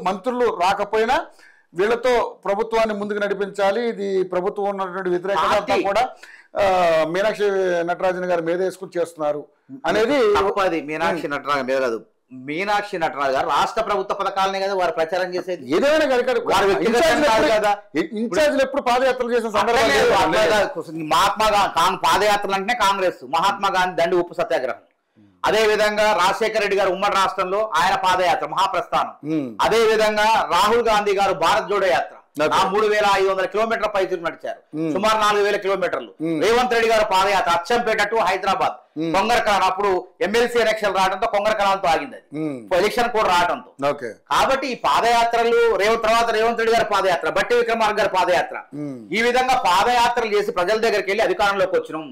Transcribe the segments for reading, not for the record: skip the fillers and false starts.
మంత్రులు రాకపోయినా వీళ్ళతో ప్రభుత్వాన్ని ముందుకు నడిపించాలి, ఇది ప్రభుత్వం ఉన్నటువంటి వ్యతిరేకత కూడా మీనాక్షి నటరాజన్ గారు మీద వేసుకుని చేస్తున్నారు అనేది. మీనాక్షి నటరాజన్ మీద కాదు, మీనాక్షి నటరాజు గారు రాష్ట్ర ప్రభుత్వ పథకాలనే కదా వారు ప్రచారం చేసేది. ఏదైనా ఇన్ఛార్జీలు ఎప్పుడు పాదయాత్రలు చేసిన సందర్భం. మహాత్మా గాంధీ పాదయాత్రలు అంటేనే కాంగ్రెస్, మహాత్మా గాంధీ దండి ఉప్పు సత్యాగ్రహం. అదే విధంగా రాజశేఖర రెడ్డి గారు ఉమ్మడి రాష్ట్రంలో ఆయన పాదయాత్ర మహాప్రస్థానం. అదే విధంగా రాహుల్ గాంధీ గారు భారత్ జోడో యాత్ర 3500 కిలోమీటర్ల పైచులు నడిచారు, సుమారు 4000 కిలోమీటర్లు. రేవంత్ రెడ్డి గారు పాదయాత్ర అచ్చంపేట టు హైదరాబాద్, కొంగరకలాన్. అప్పుడు ఎమ్మెల్సీ ఎలక్షన్ రావడంతో కొంగరకలాన్తో ఆగింది, అది ఎలక్షన్ కూడా రావడంతో. కాబట్టి ఈ పాదయాత్రలు రేవంత్ రెడ్డి గారి పాదయాత్ర, బట్టి విక్రమార్క గారి పాదయాత్ర, ఈ విధంగా పాదయాత్రలు చేసి ప్రజల దగ్గరికి వెళ్ళి అధికారంలోకి వచ్చినాం.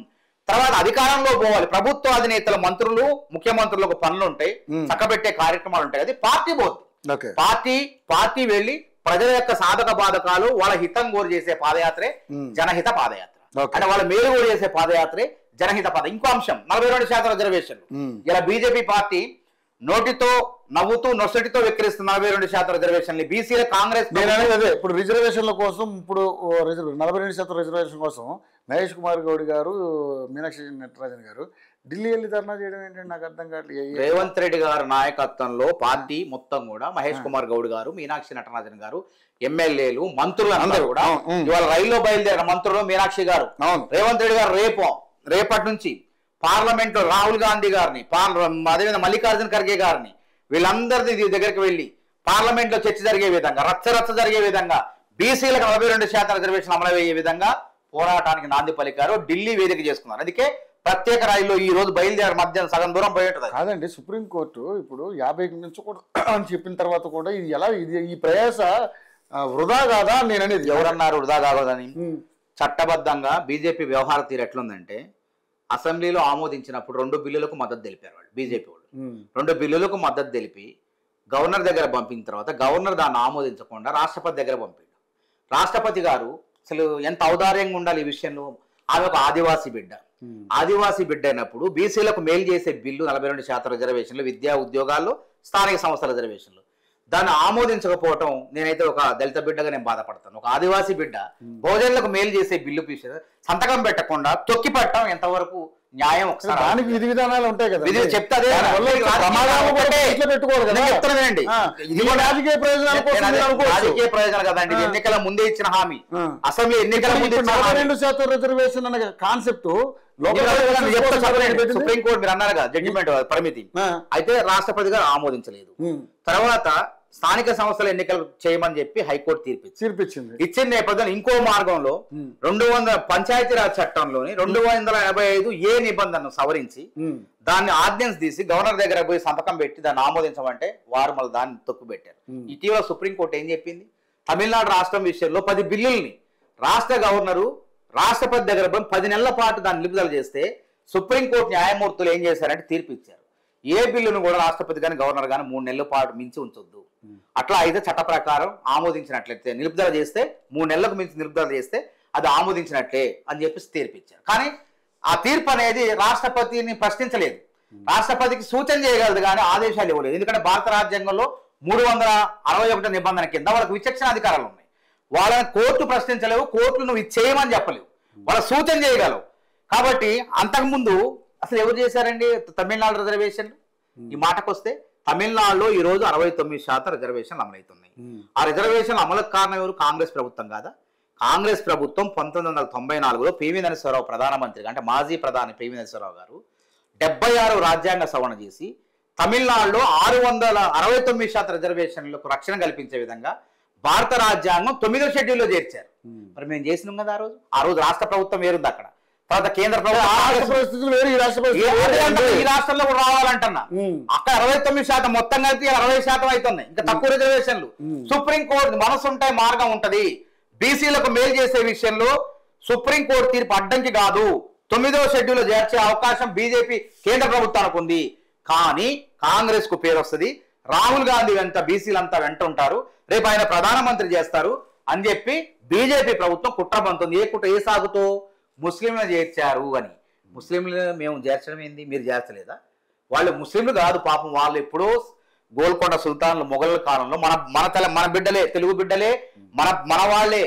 తర్వాత అధికారంలో పోవాలి, ప్రభుత్వ అధినేతల మంత్రులు ముఖ్యమంత్రులకు పనులు ఉంటాయి, చక్కబెట్టే కార్యక్రమాలు ఉంటాయి, అది పార్టీ పోద్ది. పార్టీ వెళ్లి ప్రజల యొక్క సాధక బాధకాలు వాళ్ళ హితం కోరి చేసే పాదయాత్రే జనహిత పాదయాత్ర. అంటే వాళ్ళ మేలు కోరి చేసే పాదయాత్రే జనహిత పాద. ఇంకో అంశం 42% రిజర్వేషన్లు. ఇలా బీజేపీ పార్టీ నోటితో నవ్వుతూ నొసటితో వెక్కిరిస్తున్న 42% రిజర్వేషన్లు బీసీల కాంగ్రెస్. అదే ఇప్పుడు రిజర్వేషన్ల కోసం, ఇప్పుడు 42% రిజర్వేషన్ కోసం మహేష్ కుమార్ గౌడ్ గారు, మీనాక్షి నటరాజన్ గారు ఢిల్లీ వెళ్ళి ధర్నా చేయడం ఏంటంటే నాకు అర్థం కావట్లేదు. రేవంత్ రెడ్డి గారి నాయకత్వంలో పార్టీ మొత్తం కూడా మహేష్ కుమార్ గౌడ్ గారు, మీనాక్షి నటరాజన్ గారు, ఎమ్మెల్యేలు, మంత్రులు అందరూ కూడా ఇవాళ రైల్లో బయలుదేరిన మంత్రులు మీనాక్షి గారు, రేవంత్ రెడ్డి గారు రేపటి నుంచి పార్లమెంట్ లో రాహుల్ గాంధీ గారిని, అదేవిధంగా మల్లికార్జున ఖర్గే గారిని, వీళ్ళందరిది దగ్గరికి వెళ్లి పార్లమెంట్ లో చర్చ జరిగే విధంగా, రచ్చ జరిగే విధంగా, బీసీలకు 42% రిజర్వేషన్ అమలయ్యే విధంగా పోరాటానికి నాంది పలికారు, ఢిల్లీ వేదిక చేసుకున్నారు. అందుకే ప్రత్యేక రైల్లో ఈ రోజు బయలుదేరి మధ్యాహ్నం సగం దూరం పోయి ఉంటుంది. కాదండి, సుప్రీంకోర్టు ఇప్పుడు 50 మించకూడదు అని చెప్పిన తర్వాత కూడా ఇది ఎలా, ఇది ఈ ప్రయాస వృధా కాదా నేను అనేది. ఎవరన్నారు వృధా కాదని? చట్టబద్ధంగా బీజేపీ వ్యవహార తీరు ఎట్లుందంటే, అసెంబ్లీలో ఆమోదించినప్పుడు 2 బిల్లులకు మద్దతు తెలిపారు వాళ్ళు, బీజేపీ వాళ్ళు 2 బిల్లులకు మద్దతు తెలిపి గవర్నర్ దగ్గర పంపిన తర్వాత గవర్నర్ దాన్ని ఆమోదించకుండా రాష్ట్రపతి దగ్గర పంపాడు. రాష్ట్రపతి గారు అసలు ఎంత ఔదార్యంగా ఉండాలి ఈ విషయంలో. ఆమె ఒక ఆదివాసీ బిడ్డ అయినప్పుడు బీసీలకు మేలు చేసే బిల్లు 42% రిజర్వేషన్లు, విద్యా ఉద్యోగాల్లో స్థానిక సంస్థల రిజర్వేషన్లు, దాన్ని ఆమోదించకపోవటం నేనైతే ఒక దళిత బిడ్డగా నేను బాధపడతాను. ఒక ఆదివాసీ బిడ్డ భోజనులకు మేలు చేసే బిల్లు సంతకం పెట్టకుండా తొక్కిపట్టడం ఎంతవరకు న్యాయం? ఒకసారి దానికి విధి విధానాలు ఉంటాయి కదా, చెప్తే రాజకీయ ప్రయోజనాలు కదండి. ఎన్నికల ముందే ఇచ్చిన హామీ, అసెంబ్లీ ఎన్నికల ముందే 42% రిజర్వేషన్ అనే కాన్సెప్ట్ సుప్రీంకోర్టు మీరు అన్నారు కదా జడ్జిమెంట్ పరిమితి, అయితే రాష్ట్రపతి గారు ఆమోదించలేదు. తర్వాత స్థానిక సంస్థల ఎన్నికలు చేయమని చెప్పి హైకోర్టు తీర్పిచ్చింది. ఇచ్చిన నేపథ్యంలో ఇంకో మార్గంలో 200 పంచాయతీరాజ్ చట్టంలోని 285A నిబంధనను సవరించి దాన్ని ఆర్డినెన్స్ తీసి గవర్నర్ దగ్గర పోయి సంతకం పెట్టి దాన్ని ఆమోదించమంటే వారు మళ్ళీ దాన్ని తొక్కు పెట్టారు. ఇటీవల సుప్రీంకోర్టు ఏం చెప్పింది? తమిళనాడు రాష్ట్రం విషయంలో 10 బిల్లుల్ని రాష్ట్ర గవర్నరు రాష్ట్రపతి దగ్గర 10 నెలల పాటు దాన్ని నిలుపుదల చేస్తే సుప్రీంకోర్టు న్యాయమూర్తులు ఏం చేశారంటే తీర్పు ఇచ్చారు. ఏ బిల్లును కూడా రాష్ట్రపతి కానీ గవర్నర్ కానీ 3 నెలల పాటు మించి ఉంచొద్దు. అట్లా అయితే చట్ట ప్రకారం ఆమోదించినట్లయితే నిలుపుదల చేస్తే 3 నెలలకు మించి నిలుపుదల చేస్తే అది ఆమోదించినట్లే అని చెప్పేసి తీర్పు ఇచ్చారు. కానీ ఆ తీర్పు అనేది రాష్ట్రపతిని ప్రశ్నించలేదు, రాష్ట్రపతికి సూచన చేయగలదు కానీ ఆదేశాలు ఇవ్వలేదు. ఎందుకంటే భారత రాజ్యాంగంలో 361 నిబంధన కింద వాళ్ళకి విచక్షణ అధికారాలు ఉన్నాయి. వాళ్ళని కోర్టు ప్రశ్నించలేవు, కోర్టులు నువ్వు ఇది చేయమని చెప్పలేవు, వాళ్ళ సూచన చేయగలవు. కాబట్టి అంతకుముందు అసలు ఎవరు చేశారండి తమిళనాడు రిజర్వేషన్లు? ఈ మాటకు వస్తే తమిళనాడులో ఈ రోజు 69% రిజర్వేషన్లు అమలవుతున్నాయి. ఆ రిజర్వేషన్లు అమలుకు కారణం ఎవరు? కాంగ్రెస్ ప్రభుత్వం కాదా? కాంగ్రెస్ ప్రభుత్వం 1994లో పివి నరసింహారావు ప్రధానమంత్రిగా, అంటే మాజీ ప్రధాని పివి నరసింహారావు గారు 76 రాజ్యాంగ సవరణ చేసి తమిళనాడులో 669% రిజర్వేషన్లకు రక్షణ కల్పించే విధంగా భారత రాజ్యాంగం 9వ షెడ్యూల్లో చేర్చారు. మరి మేము చేసినాం కదా ఆ రోజు రాష్ట్ర ప్రభుత్వం వేరుంది అక్కడ. తర్వాత కేంద్ర ప్రభుత్వం ఈ రాష్ట్రంలో కూడా రావాలంటున్నా. అక్కడ 69% మొత్తం కలిపి 60% అవుతున్నాయి, ఇంకా తక్కువ రిజర్వేషన్లు. సుప్రీంకోర్టు మనసు ఉంటే మార్గం ఉంటది. బీసీలకు మేలు చేసే విషయంలో సుప్రీంకోర్టు తీర్పు అడ్డంకి కాదు. 9వ షెడ్యూల్లో చేర్చే అవకాశం బీజేపీ కేంద్ర ప్రభుత్వానికి ఉంది. కానీ కాంగ్రెస్ కు పేరు వస్తుంది, రాహుల్ గాంధీ వెంట బీసీలంతా వెంట ఉంటారు, రేపు ఆయన ప్రధానమంత్రి చేస్తారు అని చెప్పి బీజేపీ ప్రభుత్వం కుట్ర పంతుంది. ఏ సాగుతో ముస్లింలు చేర్చారు అని. ముస్లింలు మేము చేర్చడం ఏంది, మీరు చేర్చలేదా? వాళ్ళు ముస్లింలు కాదు పాపం, వాళ్ళు ఎప్పుడో గోల్కొండ సుల్తాన్లు మొఘలుల కాలంలో మన బిడ్డలే, తెలుగు బిడ్డలే, మన వాళ్ళే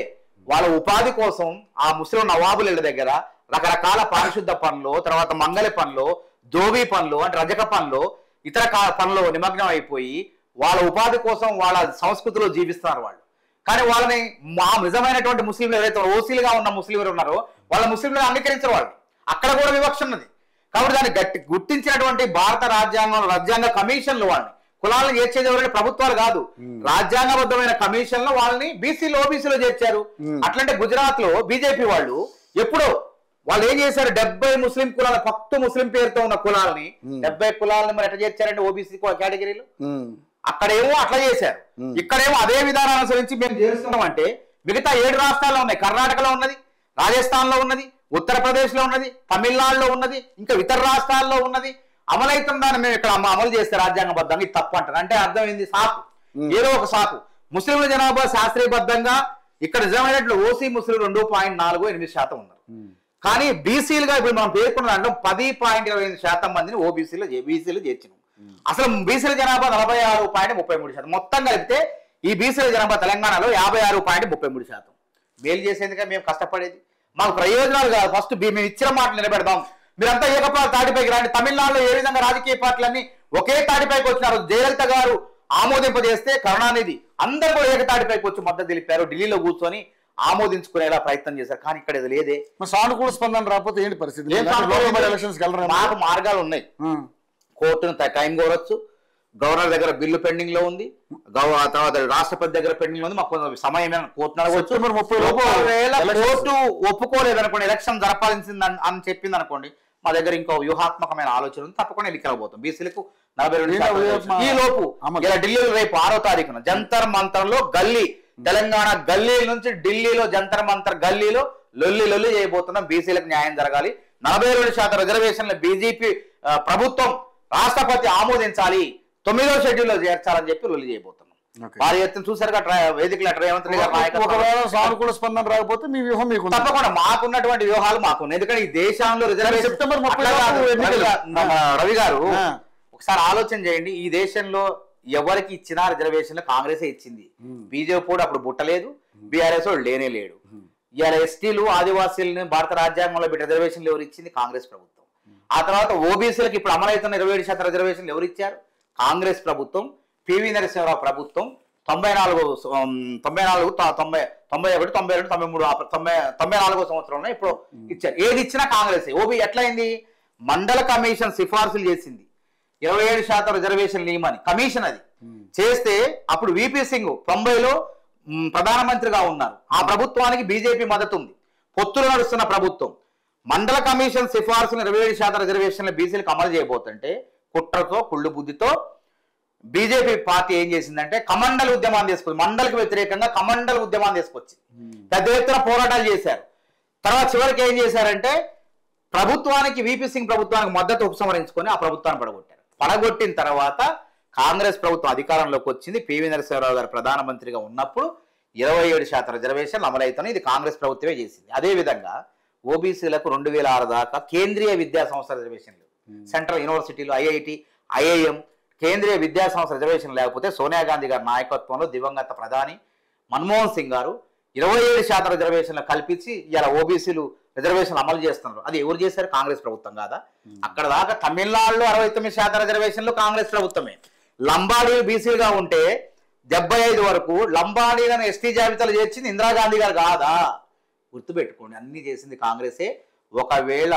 వాళ్ళ ఉపాధి కోసం ఆ ముస్లిం నవాబుల ఇళ్ళ దగ్గర రకరకాల పారిశుద్ధ పనులు, తర్వాత మంగళ పనులు, దోబీ పనులు అంటే రజక పనులు, ఇతర పనులు నిమగ్నం అయిపోయి వాళ్ళ ఉపాధి కోసం వాళ్ళ సంస్కృతిలో జీవిస్తున్నారు వాళ్ళు. కానీ వాళ్ళని మా నిజమైనటువంటి ముస్లింలు ఎవరైతే ఓసీలుగా ఉన్న ముస్లింలు ఉన్నారో వాళ్ళ ముస్లింలు అంగీకరించరు వాళ్ళు. అక్కడ కూడా వివక్ష ఉన్నది. కాబట్టి దాన్ని గుర్తించినటువంటి భారత రాజ్యాంగ కమిషన్లు వాళ్ళని కులాలను చేర్చేది ఎవరంటే ప్రభుత్వాలు కాదు, రాజ్యాంగబద్ధమైన కమిషన్లు వాళ్ళని బీసీలో ఓబీసీలో చేర్చారు. అట్లంటే గుజరాత్ లో బీజేపీ వాళ్ళు ఎప్పుడో వాళ్ళు ఏం చేశారు, 70 ముస్లిం కులాల ఫక్తు ముస్లిం పేరుతో ఉన్న కులాలని 70 కులాలని మరి ఎట్లా చేర్చారంటే ఓబీసీ కేటగిరీలో. అక్కడేమో అట్లా చేశారు, ఇక్కడేమో అదే విధానం అనుసరించి మేము చేస్తున్నాం. అంటే మిగతా 7 రాష్ట్రాల్లో ఉన్నాయి, కర్ణాటకలో ఉన్నది, రాజస్థాన్ లో ఉన్నది, ఉత్తరప్రదేశ్ లో ఉన్నది, తమిళనాడులో ఉన్నది, ఇంకా ఇతర రాష్ట్రాల్లో ఉన్నది. అమలైతుందని మేము ఇక్కడ అమలు చేస్తే రాజ్యాంగబద్ధంగా ఇది తప్పు అంటారు. అంటే అర్థం ఏంది, సాకు, ఏదో ఒక సాకు. ముస్లింల జనాభా శాస్త్రీయబద్ధంగా ఇక్కడ నిజమైనట్లు ఓసీ ముస్లిం 2.48% ఉన్నారు. కానీ బీసీలుగా ఇప్పుడు మనం పేర్కొన్న దాంట్లో 10.25% మందిని బీసీలు చేర్చినాం. అసలు బీసీల జనాభా 46.33%. మొత్తం కలిపితే ఈ బీసీల జనాభా తెలంగాణలో 56.33%. మేలు చేసేందుకే మేము కష్టపడేది, మాకు ప్రయోజనాలు కాదు. ఫస్ట్ మేము ఇచ్చిన మాట నిలబెడదాం, మీరంతా ఏకపాల తాటిపైకి రండి. తమిళనాడులో ఏ విధంగా రాజకీయ పార్టీలన్నీ ఒకే తాటిపైకి వచ్చినారు. జయలలిత గారు ఆమోదింపజేస్తే కరుణానిధి అందరూ కూడా ఏకతాటిపైకి వచ్చి మద్దతు తెలిపారు, ఢిల్లీలో కూర్చొని ఆమోదించుకునేలా ప్రయత్నం చేశారు. కానీ ఇక్కడ ఇది లేదే. సానుకూల స్పందన రాకపోతే ఏంటి పరిస్థితి? మాకు మార్గాలు ఉన్నాయి. కోర్టును టైం కోరొచ్చు, గవర్నర్ దగ్గర బిల్లు పెండింగ్ లో ఉంది, తర్వాత రాష్ట్రపతి దగ్గర పెండింగ్ లో ఉంది. మాకు సమయం కోర్టు నడవచ్చు. కోర్టు ఒప్పుకోలేదు అనుకోండి, ఎలక్షన్ జరపాల్సింది అని చెప్పింది అనుకోండి, మా దగ్గర ఇంకో వ్యూహాత్మకమైన ఆలోచన ఉంది, తప్పకుండా ఎన్నికలబోతాం. బీసీలకు 42 ఈ లోపు ఢిల్లీలో రేపు 6వ తారీఖున జంతర్ మంతర్ లో గల్లీ, తెలంగాణ గల్లీల నుంచి ఢిల్లీలో జంతర్ మంతర్ గల్లీలో లొల్లి చేయబోతున్నాం. బీసీలకు న్యాయం జరగాలి, 42% రిజర్వేషన్లు బీజేపీ ప్రభుత్వం రాష్ట్రపతి ఆమోదించాలి, 9వ షెడ్యూల్లో చేర్చాలని చెప్పి లొల్లి చేయబోతున్నాం. వారి ఎత్తున చూసారుగా వేదికల రేవంత్ రెడ్డి గారు నాయకత్వం. సానుకూల స్పందన రాకపోతే మీ వ్యూహం మీకు తప్పకుండా మాకున్నటువంటి వ్యూహాలు మాకు. ఎందుకంటే ఈ దేశంలో రిజర్వేషన్ సెప్టెంబర్ 30 రవి గారు ఒకసారి ఆలోచన చేయండి. ఈ దేశంలో ఎవరికి ఇచ్చినా రిజర్వేషన్లు కాంగ్రెసే ఇచ్చింది. బీజేపీ కూడా అప్పుడు బుట్టలేదు, బీఆర్ఎస్ వాడు లేనే లేడు. ఇవాళ ఎస్టీలు ఆదివాసీలను భారత రాజ్యాంగంలో పెట్టి రిజర్వేషన్లు ఎవరు ఇచ్చింది? కాంగ్రెస్ ప్రభుత్వం. ఆ తర్వాత ఓబీసీలకు ఇప్పుడు అమలవుతున్న 27% రిజర్వేషన్లు ఎవరు ఇచ్చారు? కాంగ్రెస్ ప్రభుత్వం, పివి నరసింహరావు ప్రభుత్వం. 94, 91, 92, 93, 94వ సంవత్సరంలో ఇప్పుడు ఇచ్చారు. ఏది ఇచ్చినా కాంగ్రెస్. ఓబీ ఎట్లయింది? మండల కమిషన్ సిఫార్సులు చేసింది 27% రిజర్వేషన్ నియమని. కమిషన్ అది చేస్తే అప్పుడు విపి సింగ్ 90లో ప్రధానమంత్రిగా ఉన్నారు. ఆ ప్రభుత్వానికి బీజేపీ మద్దతు ఉంది, పొత్తులు నడుస్తున్న ప్రభుత్వం. మండల కమిషన్ సిఫార్సులు 27% రిజర్వేషన్లు బీసీలకు అమలు చేయబోతుంటే కుట్రతో కుళ్ళు బుద్ధితో బీజేపీ పార్టీ ఏం చేసిందంటే కమండల్ ఉద్యమాన్ని తీసుకొచ్చి, మండలికి వ్యతిరేకంగా కమండల్ ఉద్యమాన్ని తీసుకొచ్చి పెద్ద ఎత్తున పోరాటాలు చేశారు. తర్వాత చివరికి ఏం చేశారంటే ప్రభుత్వానికి, విపి సింగ్ ప్రభుత్వానికి మద్దతు ఉపసంహరించుకొని ఆ ప్రభుత్వాన్ని పడగొట్టిన తర్వాత కాంగ్రెస్ ప్రభుత్వం అధికారంలోకి వచ్చింది. పివి నరసింహరావు గారు ప్రధానమంత్రిగా ఉన్నప్పుడు 27% రిజర్వేషన్లు అమలవుతున్నాయి. ఇది కాంగ్రెస్ ప్రభుత్వమే చేసింది. అదేవిధంగా ఓబీసీలకు 2006 దాకా కేంద్రీయ విద్యా సంస్థ రిజర్వేషన్లు, సెంట్రల్ యూనివర్సిటీలు, ఐఐటి, ఐఐఎం, కేంద్రీయ విద్యా సంస్థ రిజర్వేషన్ లేకపోతే సోనియా గాంధీ గారి నాయకత్వంలో దివంగత ప్రధాని మన్మోహన్ సింగ్ గారు 27% రిజర్వేషన్లు కల్పించి ఇలా ఓబీసీలు రిజర్వేషన్లు అమలు చేస్తున్నారు. అది ఎవరు చేశారు? కాంగ్రెస్ ప్రభుత్వం కాదా? అక్కడ దాకా తమిళనాడులో 69% రిజర్వేషన్లు కాంగ్రెస్ ప్రభుత్వమే. లంబాడీలు బీసీలుగా ఉంటే 75 వరకు లంబాడీలను ఎస్టీ జాబితాలు చేర్చింది ఇందిరాగాంధీ గారు కాదా? గుర్తుపెట్టుకోండి, అన్ని చేసింది కాంగ్రెసే. ఒకవేళ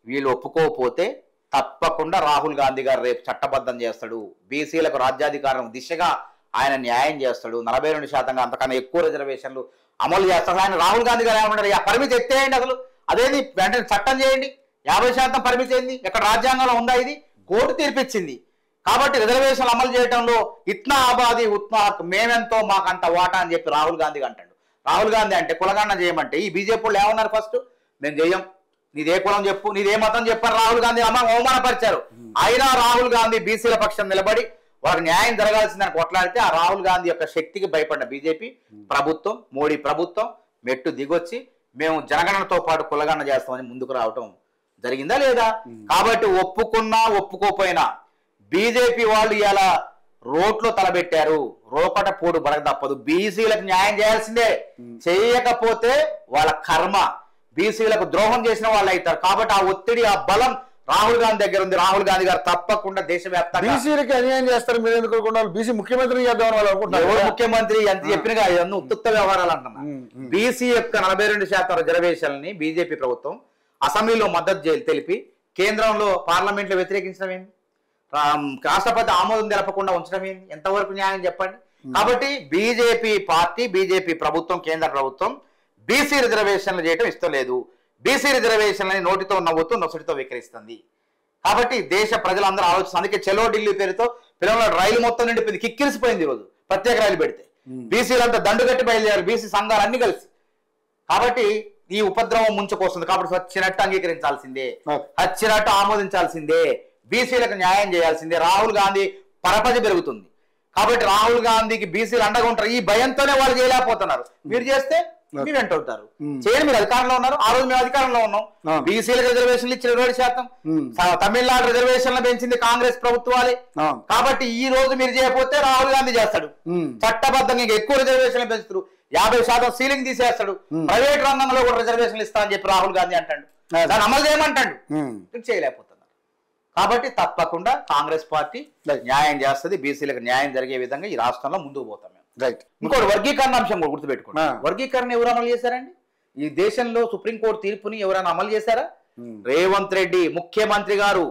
వీళ్ళు ఒప్పుకోకపోతే తప్పకుండా రాహుల్ గాంధీ గారు రేపు చట్టబద్ధం చేస్తాడు, బీసీలకు రాజ్యాధికారం దిశగా ఆయన న్యాయం చేస్తాడు. 42% అంతకన్నా ఎక్కువ రిజర్వేషన్లు అమలు చేస్తాడు ఆయన. రాహుల్ గాంధీ గారు ఏమన్నారు? ఆ పరిమితి ఎత్తేయండి, అసలు అదేది వెంటనే చట్టం చేయండి. 50% పరిమితి ఏంది? ఎక్కడ రాజ్యాంగంలో ఉందా? ఇది కోర్టు తీర్పిచ్చింది. కాబట్టి రిజర్వేషన్లు అమలు చేయడంలో ఇత్నా ఆబాది ఉత్నా మేమెంతో మాకంత వాటా అని చెప్పి రాహుల్ గాంధీ అంటాడు. రాహుల్ గాంధీ అంటే కులగణన చేయమంటే ఈ బీజేపీ వాళ్ళు ఏమన్నారు? ఫస్ట్ మేము చెయ్యం, నీదే కులం చెప్పు, నీదే మతం చెప్పారు. రాహుల్ గాంధీ అవమానపరిచారు. అయినా రాహుల్ గాంధీ బీసీల పక్షం నిలబడి వాళ్ళకి న్యాయం జరగాల్సిందని కొట్లాడితే ఆ రాహుల్ గాంధీ యొక్క శక్తికి భయపడిన బీజేపీ ప్రభుత్వం, మోడీ ప్రభుత్వం మెట్టు దిగొచ్చి మేము జనగణనతో పాటు కులగణన చేస్తామని ముందుకు రావటం జరిగిందా లేదా? కాబట్టి ఒప్పుకున్నా ఒప్పుకోపోయినా బీజేపీ వాళ్ళు ఇలా రోడ్లో తలబెట్టారు. రోకట పోటు బడక తప్పదు. బీసీలకు న్యాయం చేయాల్సిందే. చేయకపోతే వాళ్ళ కర్మ. బీసీలకు ద్రోహం చేసిన వాళ్ళు అవుతారు. కాబట్టి ఆ ఒత్తిడి, ఆ బలం రాహుల్ గాంధీ దగ్గర ఉంది. రాహుల్ గాంధీ గారు తప్పకుండా దేశవ్యాప్తంగా బీసీలకి అన్యాయం చేస్తారు. మీరు ఎందుకు అనుకుంటున్నారు? బీసీ ముఖ్యమంత్రి చేద్దామని వాళ్ళు అనుకుంటున్నారు. ఎవరు ముఖ్యమంత్రి ఎంత చెప్పినగా ఇవన్నీ ఉత్తుత్త వ్యవహారాలు అంటున్నా. బీసీ యొక్క 42% రిజర్వేషన్లని బీజేపీ ప్రభుత్వం అసెంబ్లీలో మద్దతు తెలిపి కేంద్రంలో పార్లమెంట్ లో వ్యతిరేకించడం ఏంది? రాష్ట్రపతి ఆమోదం తెలపకుండా ఉంచడం ఏంది? ఎంతవరకు న్యాయం చెప్పండి. కాబట్టి బీజేపీ పార్టీ, బీజేపీ ప్రభుత్వం, కేంద్ర ప్రభుత్వం బీసీ రిజర్వేషన్లు చేయడం ఇష్టం లేదు. బీసీ రిజర్వేషన్లని నోటితో నవ్వుతూ నొసటితో వికరిస్తుంది. కాబట్టి దేశ ప్రజలందరూ ఆలోచిస్తారు. అందుకే చలో ఢిల్లీ పేరుతో పిల్లల రైలు మొత్తం నిండిపోయింది, కిక్కిరిసిపోయింది. ఈరోజు ప్రత్యేక రైలు పెడితే బీసీలంతా దండుగట్టి బయలుదేరారు, బీసీ సంఘాలు అన్ని కలిసి. కాబట్టి ఈ ఉపద్రవం ముంచుకొస్తుంది. కాబట్టి వచ్చినట్టు అంగీకరించాల్సిందే, వచ్చినట్టు ఆమోదించాల్సిందే, బీసీలకు న్యాయం చేయాల్సిందే. రాహుల్ గాంధీ పరపతి పెరుగుతుంది. కాబట్టి రాహుల్ గాంధీకి బీసీలు అండగా ఉంటారు. ఈ భయంతోనే వాళ్ళు చేయలేకపోతున్నారు. మీరు చేస్తే మీరు వెంట ఉంటారు. చేయండి. మీరు అధికారంలో ఉన్నారు. ఆ రోజు మేము అధికారంలో ఉన్నాం. బీసీలకు రిజర్వేషన్లు ఇచ్చిన 20%. తమిళనాడు రిజర్వేషన్లు పెంచింది కాంగ్రెస్ ప్రభుత్వాలే. కాబట్టి ఈ రోజు మీరు చేయకపోతే రాహుల్ గాంధీ చేస్తాడు. చట్టబద్ధంగా ఎక్కువ రిజర్వేషన్లు పెంచుతారు. 50% సీలింగ్ తీసేస్తాడు. ప్రైవేట్ రంగంలో కూడా రిజర్వేషన్లు ఇస్తా అని చెప్పి రాహుల్ గాంధీ అంటాడు. దాన్ని అమలు చేయమంటాడు. చేయలేకపోతున్నారు. కాబట్టి తప్పకుండా కాంగ్రెస్ పార్టీ న్యాయం చేస్తుంది. బీసీలకు న్యాయం జరిగే విధంగా ఈ రాష్ట్రంలో ముందుకు పోతాం. రైట్. ఇంకోటి వర్గీకరణ అంశం కూడా గుర్తుపెట్టుకోండి. వర్గీకరణ ఎవరు అమలు చేశారండి? ఈ దేశంలో సుప్రీంకోర్టు తీర్పుని ఎవరైనా అమలు చేశారా? రేవంత్ రెడ్డి ముఖ్యమంత్రి గారు,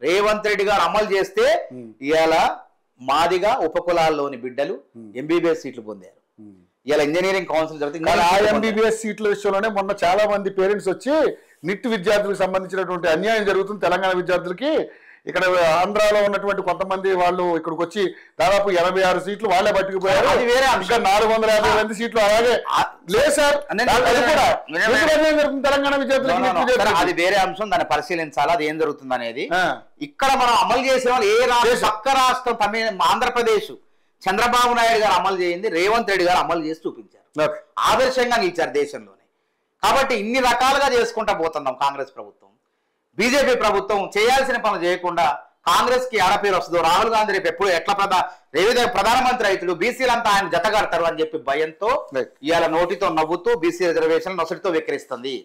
రేవంత్ రెడ్డి గారు అమలు చేస్తే ఇవాళ మాదిగా ఉపకులాల్లోని బిడ్డలు ఎంబీబీఎస్ సీట్లు పొందారు. ఇలా ఇంజనీరింగ్ కౌన్సిల్ జరుగుతుంది. ఆ ఎంబీబీఎస్ సీట్ల విషయంలోనే మొన్న చాలా మంది పేరెంట్స్ వచ్చి నిట్ విద్యార్థులకు సంబంధించినటువంటి అన్యాయం జరుగుతుంది తెలంగాణ విద్యార్థులకి. ఇక్కడ ఆంధ్రాలో ఉన్నటువంటి కొంతమంది వాళ్ళు ఇక్కడికి వచ్చి దాదాపు 86 సీట్లు వాళ్ళే పట్టుకుపోయారు. అది వేరే అంశం. 450 సీట్లు అలాగే లేదు సార్. తెలంగాణ విద్యార్థులకు అది వేరే అంశం. దాన్ని పరిశీలించాలి. అది ఏం జరుగుతుంది అనేది. ఇక్కడ మనం అమలు చేసే వాళ్ళు ఏ రాష్ట్రం, పక్క రాష్ట్రం ఆంధ్రప్రదేశ్ చంద్రబాబు నాయుడు గారు అమలు చేయింది రేవంత్ రెడ్డి గారు అమలు చేసి చూపించారు. ఆదర్శంగా నిలిచారు దేశంలోనే. కాబట్టి ఇన్ని రకాలుగా చేసుకుంటా పోతున్నాం కాంగ్రెస్ ప్రభుత్వం. బీజేపీ ప్రభుత్వం చేయాల్సిన పనులు చేయకుండా కాంగ్రెస్ కి ఆడపేరు వస్తుందో, రాహుల్ గాంధీ రేపు ఎప్పుడు ఎట్లా ప్రధానమంత్రి రైతులు బీసీలంతా ఆయన జతగడతారు అని చెప్పి భయంతో ఇవాళ నోటితో నవ్వుతూ బీసీ రిజర్వేషన్ నొసటితో విక్రయిస్తుంది.